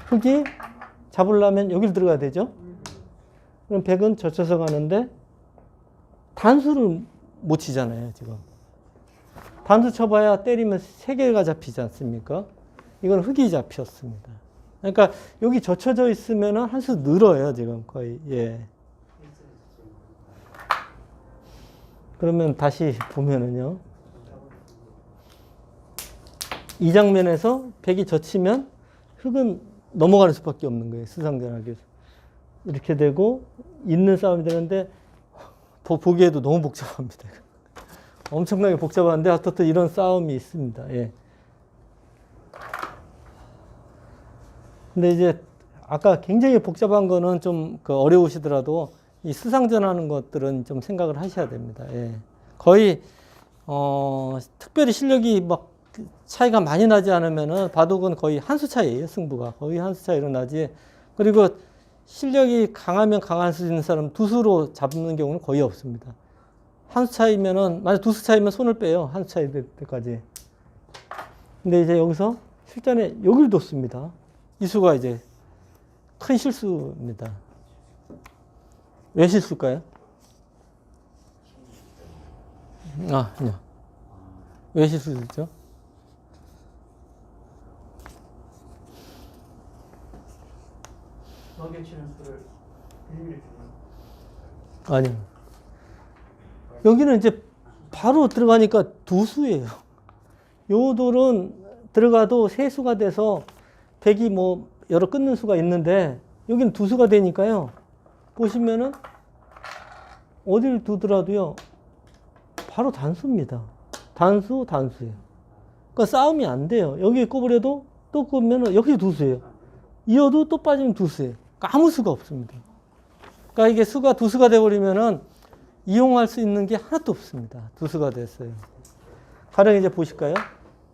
흙이 잡으려면 여기를 들어가야 되죠. 그럼 백은 젖혀서 가는데 단수를 못 치잖아요, 지금. 단수 쳐봐야 때리면 3개가 잡히지 않습니까? 이건 흙이 잡혔습니다. 그러니까 여기 젖혀져 있으면 한 수 늘어요, 지금 거의. 예. 그러면 다시 보면은요. 이 장면에서 백이 젖히면 흙은 넘어가는 수밖에 없는 거예요. 수상전하기 위해서. 이렇게 되고 있는 싸움이 되는데 보기에도 너무 복잡합니다. 엄청나게 복잡한데 어떻든 이런 싸움이 있습니다. 예. 근데 이제 아까 굉장히 복잡한 거는 좀 어려우시더라도 이 수상전하는 것들은 좀 생각을 하셔야 됩니다. 예. 거의 특별히 실력이 막 차이가 많이 나지 않으면은 바둑은 거의 한 수 차이예요. 승부가 거의 한 수 차이로 나지. 그리고 실력이 강하면 강할 수 있는 사람 두 수로 잡는 경우는 거의 없습니다. 한 수 차이면은 만약 두 수 차이면 손을 빼요. 한 수 차이 될 때까지. 근데 이제 여기서 실전에 여기를 뒀습니다. 이 수가 이제 큰 실수입니다. 왜 실수일까요? 아니요. 왜 실수였죠? 먹여치는 수를 일일이 주는. 아니요. 여기는 이제 바로 들어가니까 두 수예요. 요 돌은 들어가도 세 수가 돼서 백이 뭐 여러 끊는 수가 있는데 여기는 두 수가 되니까요. 보시면은 어디를 두더라도요. 바로 단수입니다. 단수예요. 그러니까 싸움이 안 돼요. 여기에 꼽으려도 또 꼽으면 여기 두 수예요. 이어도 또 빠지면 두 수예요. 그러니까 아무 수가 없습니다. 그러니까 이게 수가 두 수가 돼버리면은 이용할 수 있는 게 하나도 없습니다. 두 수가 됐어요. 가령 이제 보실까요?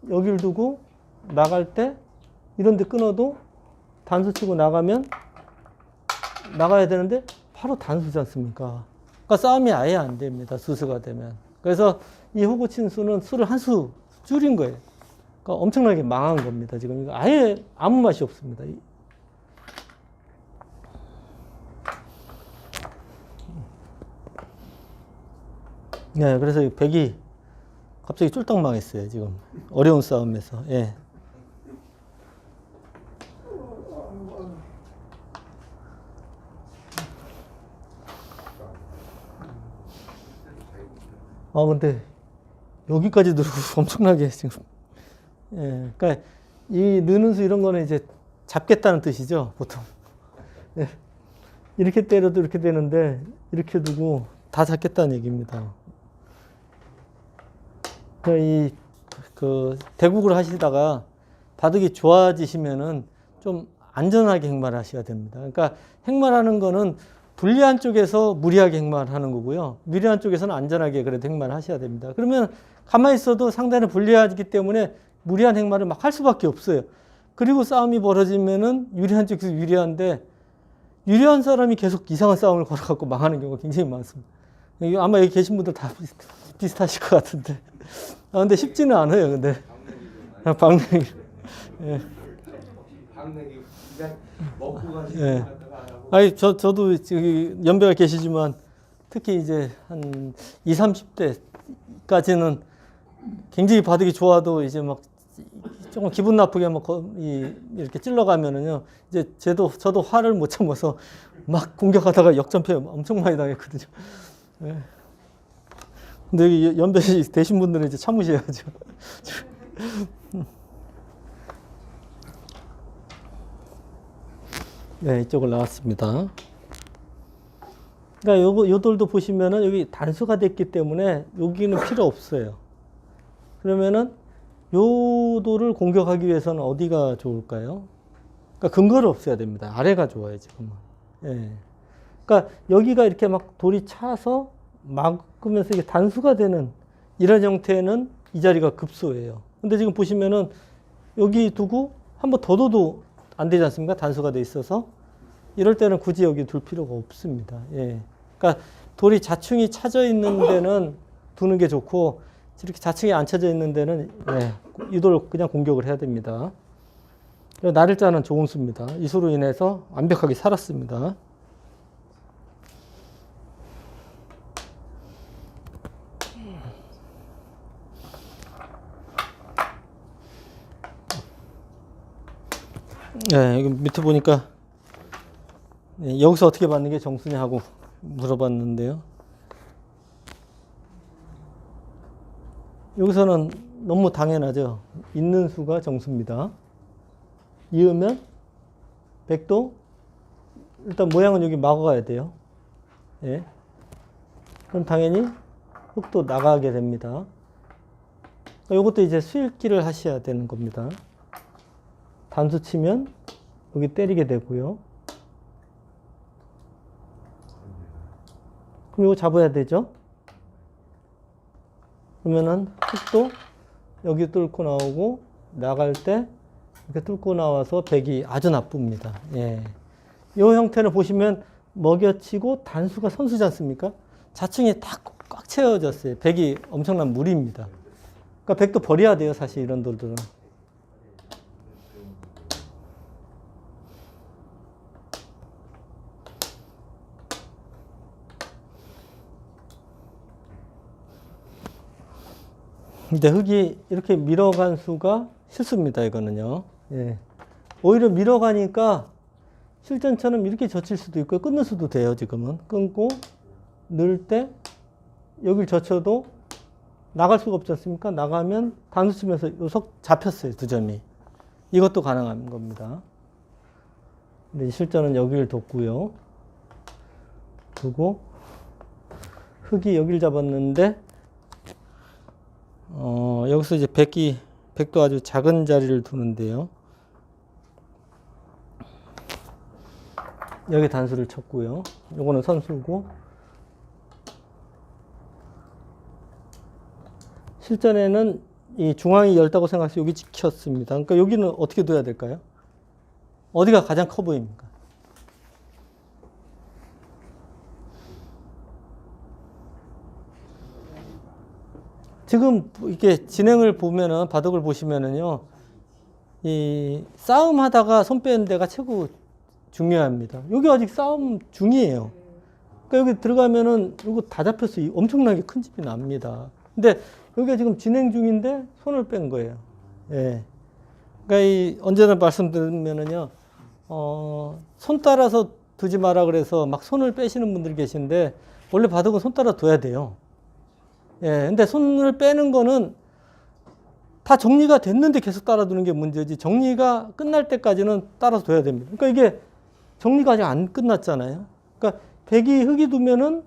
여기를 두고 나갈 때 이런 데 끊어도 단수 치고 나가면 나가야 되는데 바로 단수지 않습니까? 그러니까 싸움이 아예 안 됩니다. 두 수가 되면. 그래서 이 호구 친 수는 수를 한 수 줄인 거예요. 그러니까 엄청나게 망한 겁니다. 지금 이거 아예 아무 맛이 없습니다. 네, 그래서 백이 갑자기 쫄딱 망했어요. 지금 어려운 싸움에서. 예. 근데 여기까지 누르고 엄청나게 지금. 예. 그러니까 이 느는 수 이런 거는 이제 잡겠다는 뜻이죠, 보통. 예. 이렇게 때려도 이렇게 되는데 이렇게 두고 다 잡겠다는 얘기입니다. 대국을 하시다가 바둑이 좋아지시면은 좀 안전하게 행마를 하셔야 됩니다. 그러니까 행마라는 거는 불리한 쪽에서 무리하게 행마를 하는 거고요. 유리한 쪽에서는 안전하게 그래도 행마를 하셔야 됩니다. 그러면 가만히 있어도 상대는 불리하기 때문에 무리한 행마를 막 할 수밖에 없어요. 그리고 싸움이 벌어지면은 유리한 쪽에서 유리한데 유리한 사람이 계속 이상한 싸움을 걸어갖고 망하는 경우가 굉장히 많습니다. 아마 여기 계신 분들 다 비슷하실 것 같은데. 근데 쉽지는 않아요, 근데. 방내기. 예. 방내기 그냥 먹고 가시고 예. 갔다가 안 하고. 아니, 저도 저기 연배가 계시지만 특히 이제 한 20, 30대까지는 굉장히 바둑이 좋아도 이제 막 조금 기분 나쁘게 막 이렇게 찔러가면은요. 이제 저도 화를 못 참아서 막 공격하다가 역전패 엄청 많이 당했거든요. 예. 근데 여기 연배 되신 분들은 이제 참으셔야죠. 네, 이쪽을 나왔습니다. 그러니까 요 돌도 보시면은 여기 단수가 됐기 때문에 여기는 필요 없어요. 그러면은 요 돌을 공격하기 위해서는 어디가 좋을까요? 그러니까 근거를 없애야 됩니다. 아래가 좋아요, 지금은. 예. 그러니까 여기가 이렇게 막 돌이 차서 막으면서 이게 단수가 되는 이런 형태는 이 자리가 급소예요. 근데 지금 보시면은 여기 두고 한번 더 둬도 안 되지 않습니까? 단수가 돼 있어서. 이럴 때는 굳이 여기 둘 필요가 없습니다. 예. 그러니까 돌이 자충이 차져 있는 데는 두는 게 좋고, 이렇게 자충이 안 차져 있는 데는 이 돌 그냥 공격을 해야 됩니다. 나를자는 좋은 수입니다. 이 수로 인해서 완벽하게 살았습니다. 네, 여기 밑에 보니까 여기서 어떻게 받는 게 정수냐 하고 물어봤는데요. 여기서는 너무 당연하죠. 있는 수가 정수입니다. 이으면 100도 일단 모양은 여기 막아가야 돼요. 예. 그럼 당연히 흙도 나가게 됩니다. 이것도 이제 수읽기를 하셔야 되는 겁니다. 단수 치면 여기 때리게 되고요. 그럼 이거 잡아야 되죠. 그러면은 흙도 여기 뚫고 나오고 나갈 때 이렇게 뚫고 나와서 백이 아주 나쁩니다. 예. 이 형태는 보시면 먹여치고 단수가 선수지 않습니까? 자층이 다 꽉 채워졌어요. 백이 엄청난 무리입니다. 그러니까 백도 버려야 돼요. 사실 이런 돌들은. 근데 흙이 이렇게 밀어간 수가 실수입니다. 이거는요. 예. 오히려 밀어가니까 실전처럼 이렇게 젖힐 수도 있고 끊을 수도 돼요. 지금은 끊고 넣을 때 여길 젖혀도 나갈 수가 없지 않습니까? 나가면 단수 치면서 요석 잡혔어요. 두 점이. 이것도 가능한 겁니다. 근데 실전은 여기를 뒀고요. 두고 흙이 여기를 잡았는데 여기서 이제 백도 아주 작은 자리를 두는데요. 여기 단수를 쳤고요. 요거는 선수고. 실전에는 이 중앙이 열다고 생각해서 여기 찍혔습니다. 그러니까 여기는 어떻게 둬야 될까요? 어디가 가장 커 보입니까? 지금 이렇게 진행을 보면은 바둑을 보시면은요, 이 싸움 하다가 손 빼는 데가 최고 중요합니다. 여기 아직 싸움 중이에요. 그러니까 여기 들어가면은 이거 다 잡혀서 엄청나게 큰 집이 납니다. 근데 여기가 지금 진행 중인데 손을 뺀 거예요. 예. 그러니까 언제나 말씀드리면은요, 손 따라서 두지 마라 그래서 막 손을 빼시는 분들이 계신데 원래 바둑은 손 따라 둬야 돼요. 예, 근데 손을 빼는 거는 다 정리가 됐는데 계속 따라두는 게 문제지 정리가 끝날 때까지는 따라서 둬야 됩니다. 그러니까 이게 정리가 아직 안 끝났잖아요. 그러니까 백이 흙이 두면은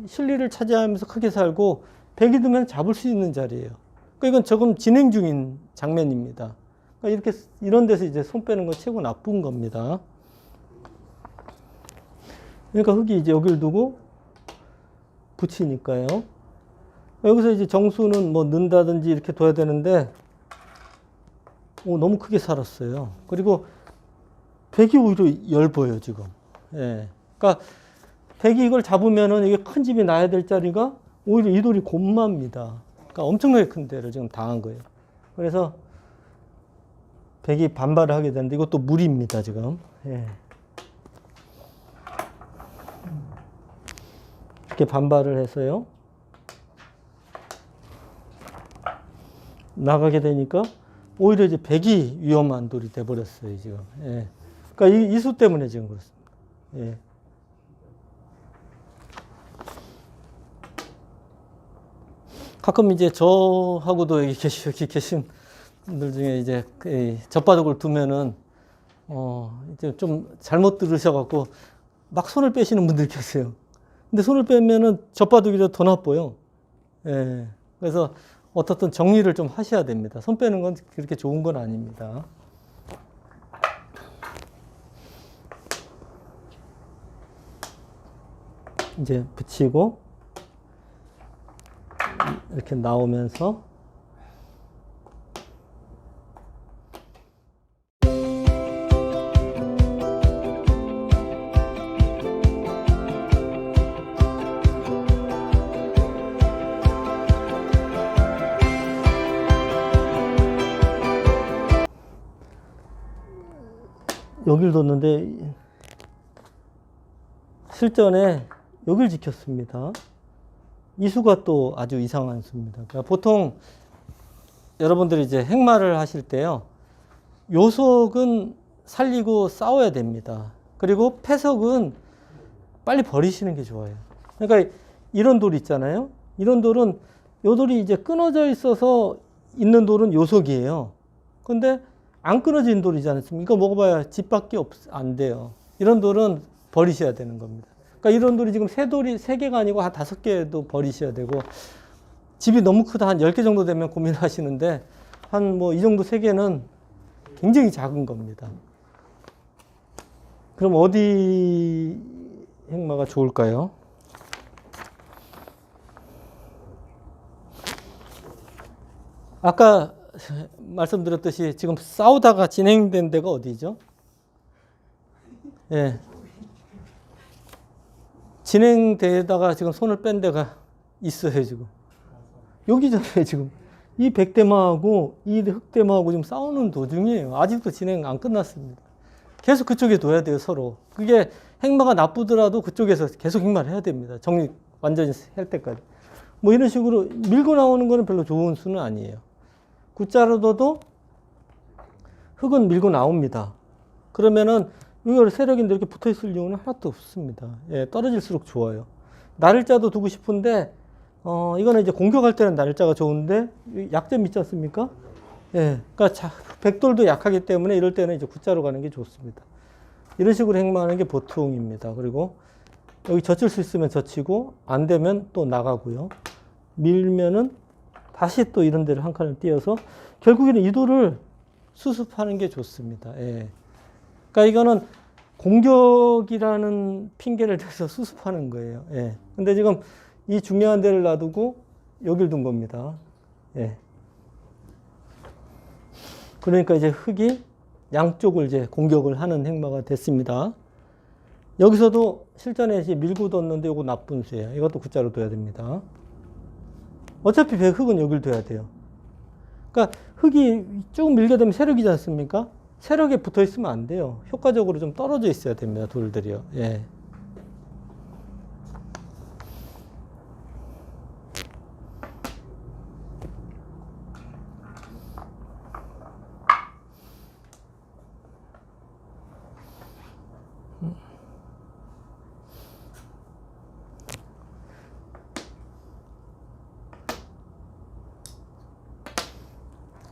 실리를 차지하면서 크게 살고 백이 두면 잡을 수 있는 자리예요. 그러니까 이건 조금 진행 중인 장면입니다. 그러니까 이런 데서 이제 손 빼는 건 최고 나쁜 겁니다. 그러니까 흙이 이제 여기를 두고 붙이니까요. 여기서 이제 정수는 뭐 넣는다든지 이렇게 둬야 되는데, 너무 크게 살았어요. 그리고 백이 오히려 엷어요, 지금. 예. 그러니까 백이 이걸 잡으면은 이게 큰 집이 나야 될 자리가 오히려 이 돌이 곤마입니다. 그러니까 엄청나게 큰 데를 지금 당한 거예요. 그래서 백이 반발을 하게 되는데 이것도 무리입니다, 지금. 예. 이렇게 반발을 해서요. 나가게 되니까 오히려 이제 백이 위험한 돌이 돼버렸어요, 지금. 예. 그러니까 이 수 때문에 지금 그렇습니다. 예. 가끔 이제 저하고도 여기 계신 분들 중에 이제 젖바둑을 두면은, 이제 좀 잘못 들으셔갖고 막 손을 빼시는 분들이 계세요. 근데 손을 빼면은 젖바둑이 더 나빠요. 예. 그래서 어떻든 정리를 좀 하셔야 됩니다. 손 빼는 건 그렇게 좋은 건 아닙니다. 이제 붙이고 이렇게 나오면서 여길 뒀는데 실전에 여길 지켰습니다. 이 수가 또 아주 이상한 수입니다. 그러니까 보통 여러분들이 이제 행마를 하실 때요, 요속은 살리고 싸워야 됩니다. 그리고 패석은 빨리 버리시는 게 좋아요. 그러니까 이런 돌 있잖아요. 이런 돌은 요 돌이 이제 끊어져 있어서 있는 돌은 요속이에요. 근데 안 끊어진 돌이지 않습니까? 이거 먹어봐야 집밖에 안 돼요. 이런 돌은 버리셔야 되는 겁니다. 그러니까 이런 돌이 지금 세 개가 아니고 한 5개도 버리셔야 되고, 집이 너무 크다 한 10개 정도 되면 고민하시는데 한 뭐 이 정도 3개는 굉장히 작은 겁니다. 그럼 어디 행마가 좋을까요? 아까 말씀드렸듯이 지금 싸우다가 진행된 데가 어디죠? 예. 진행되다가 지금 손을 뺀 데가 있어요, 지금. 여기잖아요, 지금. 이 백대마하고 이 흑대마하고 지금 싸우는 도중이에요. 아직도 진행 안 끝났습니다. 계속 그쪽에 둬야 돼요, 서로. 그게 행마가 나쁘더라도 그쪽에서 계속 행마를 해야 됩니다. 정리 완전히 할 때까지. 뭐 이런 식으로 밀고 나오는 거는 별로 좋은 수는 아니에요. 굿자로 둬도 흑은 밀고 나옵니다. 그러면은 이거 세력인데 이렇게 붙어 있을 이유는 하나도 없습니다. 예, 떨어질수록 좋아요. 날짜도 두고 싶은데, 이거는 이제 공격할 때는 날짜가 좋은데, 약점 있지 않습니까? 예, 그러니까 백돌도 약하기 때문에 이럴 때는 이제 굿자로 가는 게 좋습니다. 이런 식으로 행마하는 게 보통입니다. 그리고 여기 젖힐 수 있으면 젖히고, 안 되면 또 나가고요. 밀면은 다시 또 이런 데를 한 칸을 띄어서 결국에는 이 돌을 수습하는 게 좋습니다. 예. 그러니까 이거는 공격이라는 핑계를 대서 수습하는 거예요. 예. 근데 지금 이 중요한 데를 놔두고 여길 둔 겁니다. 예. 그러니까 이제 흑이 양쪽을 이제 공격을 하는 행마가 됐습니다. 여기서도 실전에 이제 밀고 뒀는데 이거 나쁜 수예요. 이것도 굿자로 둬야 됩니다. 어차피 흑은 여길 둬야 돼요. 그러니까 흑이 쭉 밀게 되면 세력이지 않습니까? 세력에 붙어 있으면 안 돼요. 효과적으로 좀 떨어져 있어야 됩니다. 돌들이요. 예.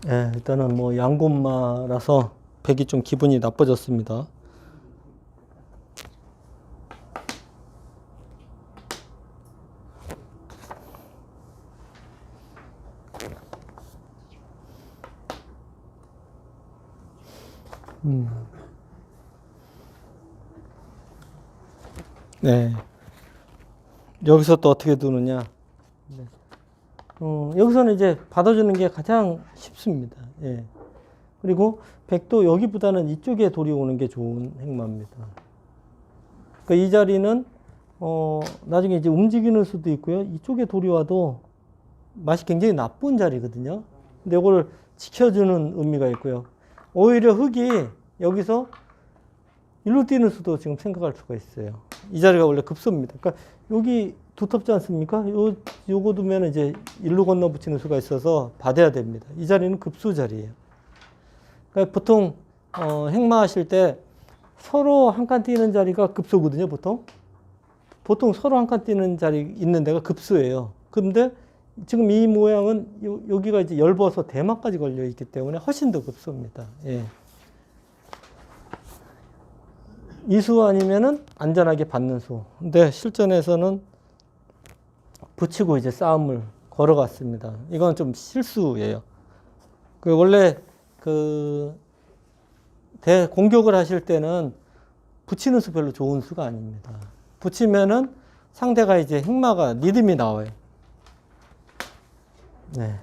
예, 일단은 뭐 양곤마라서 백이 좀 기분이 나빠졌습니다. 네. 여기서 또 어떻게 두느냐. 네. 여기서는 이제 받아주는 게 가장 쉽습니다. 예. 그리고 백도 여기보다는 이쪽에 돌이 오는 게 좋은 행마입니다. 그러니까 이 자리는, 나중에 이제 움직이는 수도 있고요. 이쪽에 돌이 와도 맛이 굉장히 나쁜 자리거든요. 근데 이걸 지켜주는 의미가 있고요. 오히려 흑이 여기서 일로 뛰는 수도 지금 생각할 수가 있어요. 이 자리가 원래 급소입니다. 그러니까 여기 두텁지 않습니까? 요거 두면 이제 일로 건너 붙이는 수가 있어서 받아야 됩니다. 이 자리는 급수 자리예요. 그러니까 보통 행마하실 때 서로 한 칸 뛰는 자리가 급소거든요, 보통. 보통 서로 한 칸 뛰는 자리 있는 데가 급수예요. 근데 지금 이 모양은 여기가 이제 엷어서 대마까지 걸려 있기 때문에 훨씬 더 급소입니다. 예. 이 수 아니면은 안전하게 받는 수. 근데 실전에서는 붙이고 이제 싸움을 걸어갔습니다. 이건 좀 실수예요. 원래 공격을 하실 때는 붙이는 수 별로 좋은 수가 아닙니다. 붙이면은 상대가 이제 행마가 리듬이 나와요. 네.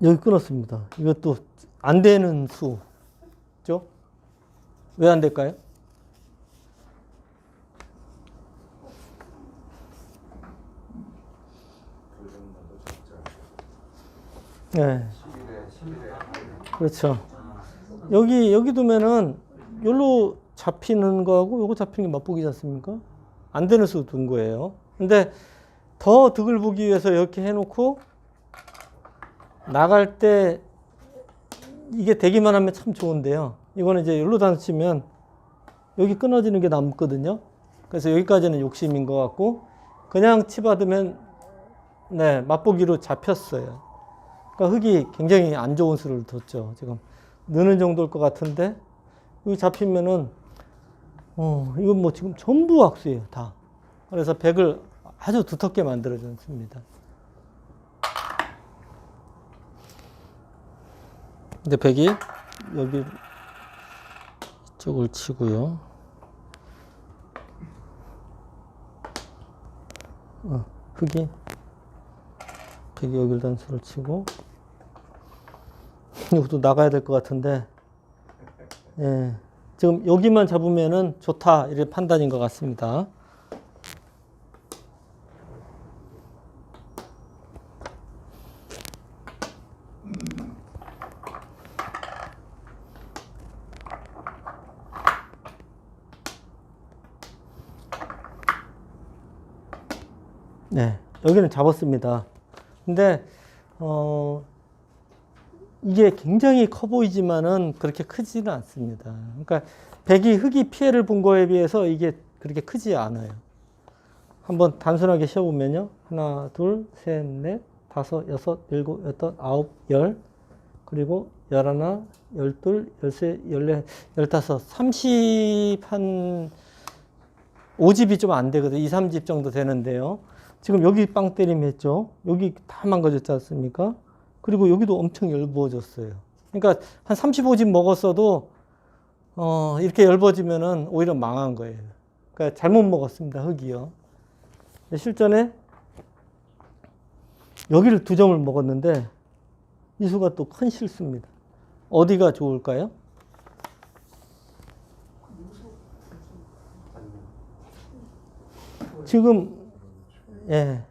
여기 끊었습니다. 이것도 안 되는 수죠? 왜 안 될까요? 네. 11에 그렇죠. 여기 두면은 여기로 잡히는 거하고 요거 잡히는 게 맞보기지 않습니까? 안 되는 수 둔 거예요. 근데 더 득을 보기 위해서 이렇게 해놓고 나갈 때 이게 되기만 하면 참 좋은데요. 이거는 이제 여기로 단치면 여기 끊어지는 게 남거든요. 그래서 여기까지는 욕심인 것 같고 그냥 치받으면 네, 맛보기로 잡혔어요. 그러니까 흙이 굉장히 안 좋은 수를 뒀죠. 지금 느는 정도일 것 같은데 여기 잡히면은 이건 뭐 지금 전부 악수예요, 다. 그래서 백을 아주 두텁게 만들어줬습니다. 근데 백이 여기 이쪽을 치고요. 흙이 백이 여기를 단수를 치고 이것도 나가야 될 것 같은데 예, 지금 여기만 잡으면은 좋다 이런 판단인 것 같습니다. 네, 여기는 잡았습니다. 근데 이게 굉장히 커 보이지만은 그렇게 크지는 않습니다. 그러니까 백이 흙이 피해를 본 거에 비해서 이게 그렇게 크지 않아요. 한번 단순하게 쉬어보면요. 하나, 둘, 셋, 넷, 다섯, 여섯, 일곱, 여덟, 아홉, 열, 그리고 열하나, 열둘, 열세, 열네, 열다섯, 30한 5집이 좀 안 되거든요. 2, 3집 정도 되는데요. 지금 여기 빵 때림 했죠. 여기 다 망가졌지 않습니까? 그리고 여기도 엄청 얇아졌어요. 그러니까 한 35집 먹었어도 이렇게 얇아지면은 오히려 망한 거예요. 그러니까 잘못 먹었습니다. 흙이요. 실전에 여기를 2점을 먹었는데 이 수가 또 큰 실수입니다. 어디가 좋을까요? 지금 예.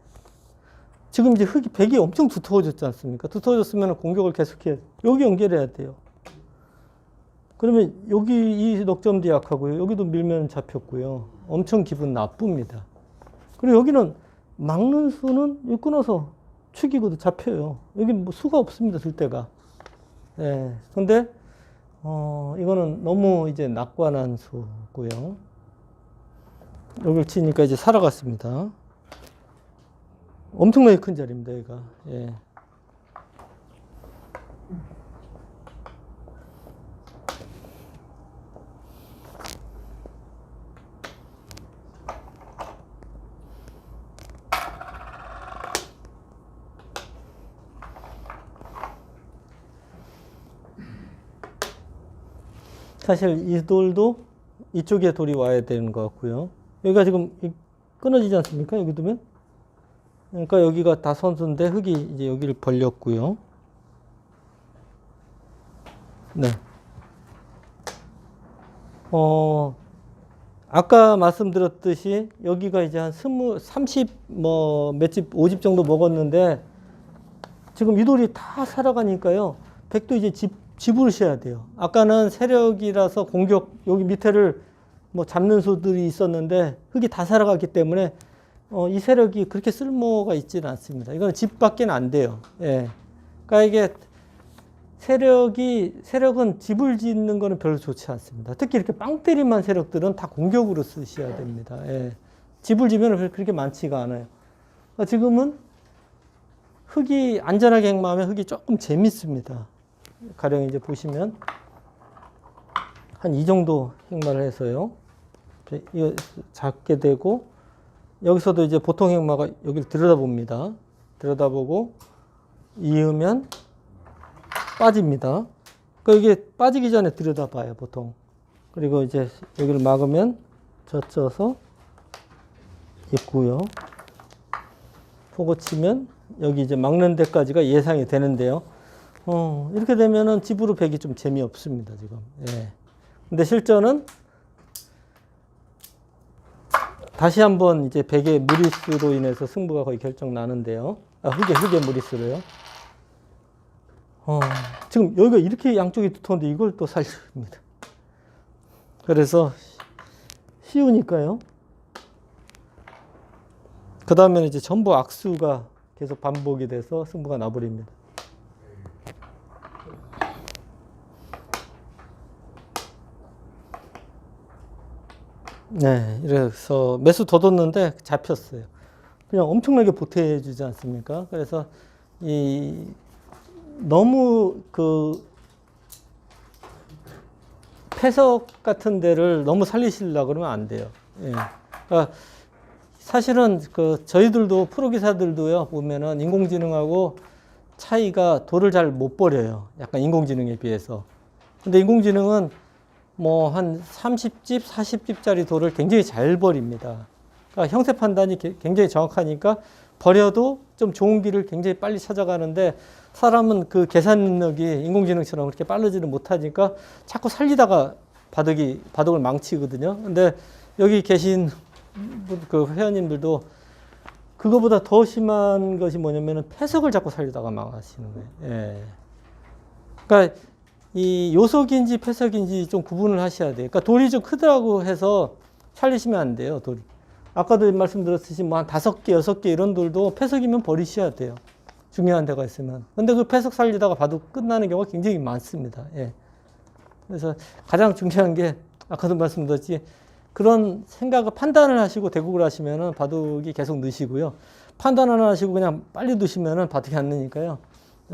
지금 이제 흙이 백이 엄청 두터워졌지 않습니까? 두터워졌으면 공격을 계속해야 돼요. 여기 연결해야 돼요. 그러면 여기 이 넉점도 약하고요. 여기도 밀면 잡혔고요. 엄청 기분 나쁩니다. 그리고 여기는 막는 수는 여기 끊어서 축이고도 잡혀요. 여기 뭐 수가 없습니다. 들 때가. 예. 근데 이거는 너무 이제 낙관한 수고요. 여기를 치니까 이제 살아갔습니다. 엄청나게 큰 자리입니다, 여기가. 예. 사실 이 돌도 이쪽에 돌이 와야 되는 것 같고요. 여기가 지금 끊어지지 않습니까? 여기 두면? 그러니까 여기가 다 선수인데 흙이 이제 여기를 벌렸고요. 네. 아까 말씀드렸듯이 여기가 이제 한 30, 몇 집, 5집 정도 먹었는데 지금 이 돌이 다 살아가니까요. 백도 이제 집으셔야 돼요. 아까는 세력이라서 공격, 여기 밑에를 뭐 잡는 수들이 있었는데 흙이 다 살아갔기 때문에 이 세력이 그렇게 쓸모가 있지는 않습니다. 이건 집밖에 안 돼요. 예. 그러니까 이게 세력은 집을 짓는 거는 별로 좋지 않습니다. 특히 이렇게 빵 때림한 세력들은 다 공격으로 쓰셔야 됩니다. 예. 집을 지면 그렇게 많지가 않아요. 그러니까 지금은 흙이 안전하게 행마하면 흙이 조금 재밌습니다. 가령 이제 보시면 한 이 정도 행마를 해서요. 이거 작게 되고 여기서도 이제 보통 행마가 여기를 들여다봅니다. 들여다보고 이으면 빠집니다. 그러니까 이게 빠지기 전에 들여다봐요, 보통. 그리고 이제 여기를 막으면 젖혀서 있고요. 포고 치면 여기 이제 막는 데까지가 예상이 되는데요. 이렇게 되면은 집으로 백이 좀 재미없습니다, 지금. 예. 근데 실전은 다시 한번 이제 백의 무리수로 인해서 승부가 거의 결정 나는데요. 흙의 무리수로요. 지금 여기가 이렇게 양쪽이 두터운데 이걸 또 살립니다. 그래서 쉬우니까요. 그 다음에는 이제 전부 악수가 계속 반복이 돼서 승부가 나버립니다. 네, 이래서 매수 더 뒀는데 잡혔어요. 그냥 엄청나게 보태주지 않습니까? 그래서 너무 그 패석 같은 데를 너무 살리시려고 그러면 안 돼요. 예. 그러니까 사실은 그 저희들도 프로 기사들도요 보면은 인공지능하고 차이가 돌을 잘 못 버려요. 약간 인공지능에 비해서. 근데 인공지능은 뭐 한 30집, 40집짜리 돌을 굉장히 잘 버립니다. 그러니까 형태 판단이 굉장히 정확하니까 버려도 좀 좋은 길을 굉장히 빨리 찾아가는데 사람은 그 계산 능력이 인공지능처럼 그렇게 빠르지는 못하니까 자꾸 살리다가 바둑을 망치거든요. 근데 여기 계신 그 회원님들도 그거보다 더 심한 것이 뭐냐면은 패석을 자꾸 살리다가 망하시는 거예요. 예. 그러니까 이 요석인지 패석인지 좀 구분을 하셔야 돼요. 그러니까 돌이 좀 크다고 해서 살리시면 안 돼요, 돌이. 아까도 말씀드렸듯이 뭐 한 5개, 6개 이런 돌도 패석이면 버리셔야 돼요. 중요한 데가 있으면. 근데 그 패석 살리다가 바둑 끝나는 경우가 굉장히 많습니다. 예. 그래서 가장 중요한 게 아까도 말씀드렸지 그런 생각을 판단을 하시고 대국을 하시면은 바둑이 계속 느시고요. 판단 안 하시고 그냥 빨리 두시면은 바둑이 안 느니까요.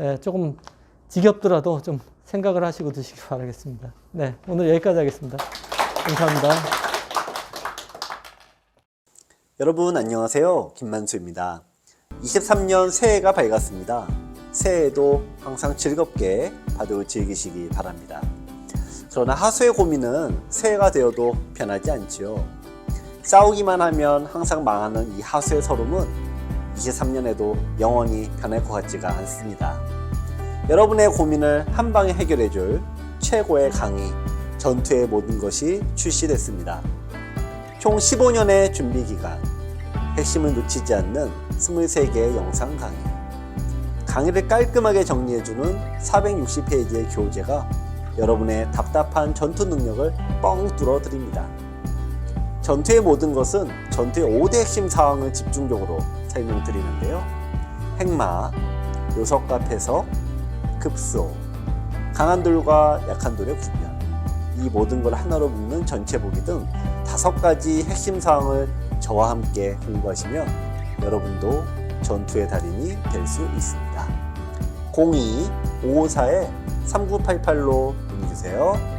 예, 조금 지겹더라도 좀 생각을 하시고 드시기 바라겠습니다. 네, 오늘 여기까지 하겠습니다. 감사합니다. 여러분 안녕하세요. 김만수입니다. 23년 새해가 밝았습니다. 새해에도 항상 즐겁게 바둑을 즐기시기 바랍니다. 그러나 하수의 고민은 새해가 되어도 변하지 않지요. 싸우기만 하면 항상 망하는 이 하수의 서름은 23년에도 영원히 변할 것 같지가 않습니다. 여러분의 고민을 한 방에 해결해줄 최고의 강의 전투의 모든 것이 출시됐습니다. 총 15년의 준비 기간, 핵심을 놓치지 않는 23개의 영상 강의, 강의를 깔끔하게 정리해주는 460페이지의 교재가 여러분의 답답한 전투 능력을 뻥 뚫어 드립니다. 전투의 모든 것은 전투의 5대 핵심 사항을 집중적으로 설명드리는데요. 핵마, 요석과 패석, 급소, 강한 돌과 약한 돌의 구별, 이 모든 걸 하나로 묶는 전체 보기 등 5가지 핵심 사항을 저와 함께 공부하시면 여러분도 전투의 달인이 될 수 있습니다. 02-554-3988로 문의주세요.